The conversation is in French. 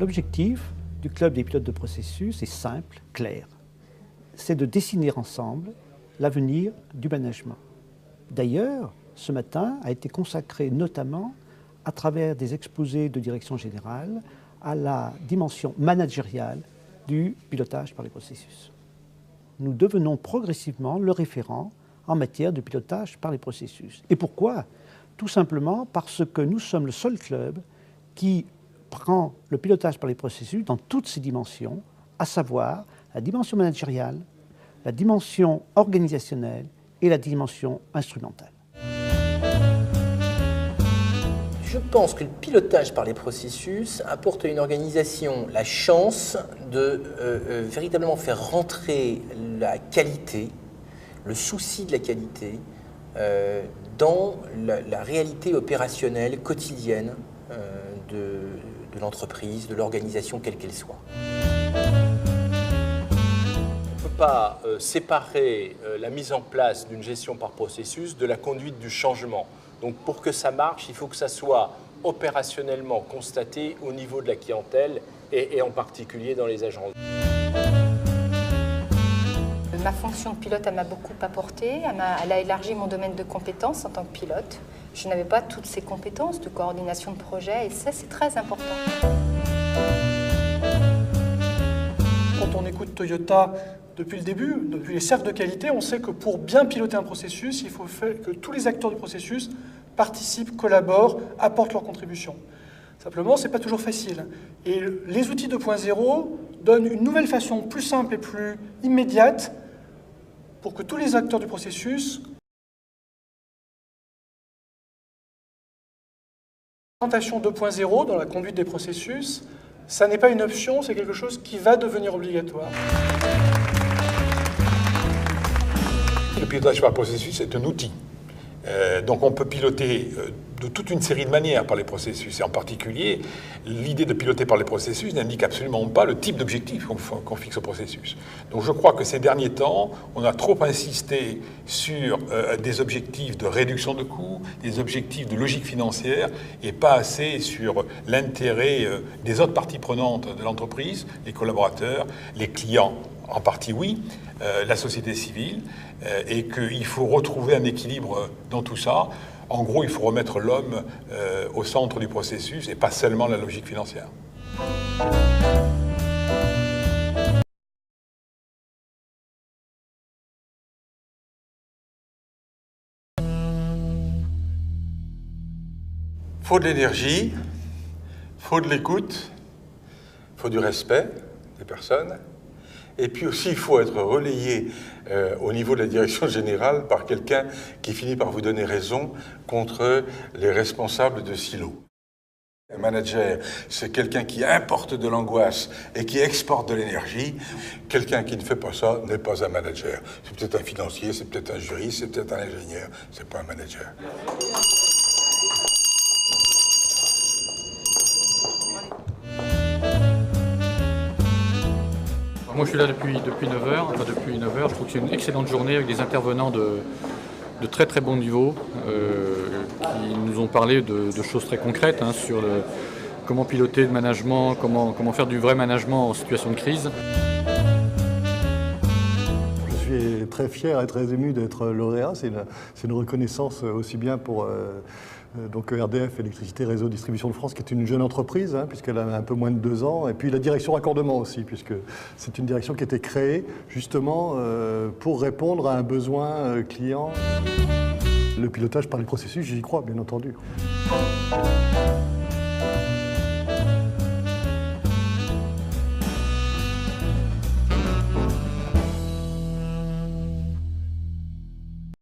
L'objectif du club des pilotes de processus est simple, clair. C'est de dessiner ensemble l'avenir du management. D'ailleurs, ce matin a été consacré notamment à travers des exposés de direction générale à la dimension managériale du pilotage par les processus. Nous devenons progressivement le référent en matière de pilotage par les processus. Et pourquoi? Tout simplement parce que nous sommes le seul club qui prend le pilotage par les processus dans toutes ses dimensions, à savoir la dimension managériale, la dimension organisationnelle et la dimension instrumentale. Je pense que le pilotage par les processus apporte à une organisation la chance de véritablement faire rentrer la qualité, le souci de la qualité, dans la réalité opérationnelle quotidienne de l'entreprise, de l'organisation quelle qu'elle soit. On ne peut pas séparer la mise en place d'une gestion par processus de la conduite du changement. Donc pour que ça marche, il faut que ça soit opérationnellement constaté au niveau de la clientèle et en particulier dans les agences. Ma fonction de pilote, elle m'a beaucoup apporté, elle a élargi mon domaine de compétences en tant que pilote. Je n'avais pas toutes ces compétences de coordination de projet et ça, c'est très important. Quand on écoute Toyota depuis le début, depuis les cercles de qualité, on sait que pour bien piloter un processus, il faut faire que tous les acteurs du processus participent, collaborent, apportent leur contribution. Simplement, ce n'est pas toujours facile. Et les outils 2.0 donnent une nouvelle façon plus simple et plus immédiate pour que tous les acteurs du processus L'orientation 2.0 dans la conduite des processus, ça n'est pas une option, c'est quelque chose qui va devenir obligatoire. Le pilotage par processus est un outil. Donc on peut piloter de toute une série de manières par les processus. Et en particulier, l'idée de piloter par les processus n'indique absolument pas le type d'objectif qu'on fixe au processus. Donc je crois que ces derniers temps, on a trop insisté sur des objectifs de réduction de coûts, des objectifs de logique financière, et pas assez sur l'intérêt des autres parties prenantes de l'entreprise, les collaborateurs, les clients, en partie oui, la société civile, et qu'il faut retrouver un équilibre dans tout ça. En gros, il faut remettre l'homme au centre du processus et pas seulement la logique financière. Il faut de l'énergie, il faut de l'écoute, il faut du respect des personnes. Et puis aussi, il faut être relayé au niveau de la direction générale par quelqu'un qui finit par vous donner raison contre les responsables de silos. Un manager, c'est quelqu'un qui importe de l'angoisse et qui exporte de l'énergie. Quelqu'un qui ne fait pas ça n'est pas un manager. C'est peut-être un financier, c'est peut-être un juriste, c'est peut-être un ingénieur. C'est pas un manager. Moi je suis là depuis 9h, enfin depuis 9h, je trouve que c'est une excellente journée avec des intervenants de très très bon niveau qui nous ont parlé de choses très concrètes sur comment piloter le management, comment faire du vrai management en situation de crise. Je suis très fier et très ému d'être lauréat, c'est une reconnaissance aussi bien pour donc RDF, Électricité Réseau Distribution de France, qui est une jeune entreprise, puisqu'elle a un peu moins de 2 ans, et puis la direction raccordement aussi, puisque c'est une direction qui a été créée justement pour répondre à un besoin client. Le pilotage par les processus, j'y crois, bien entendu.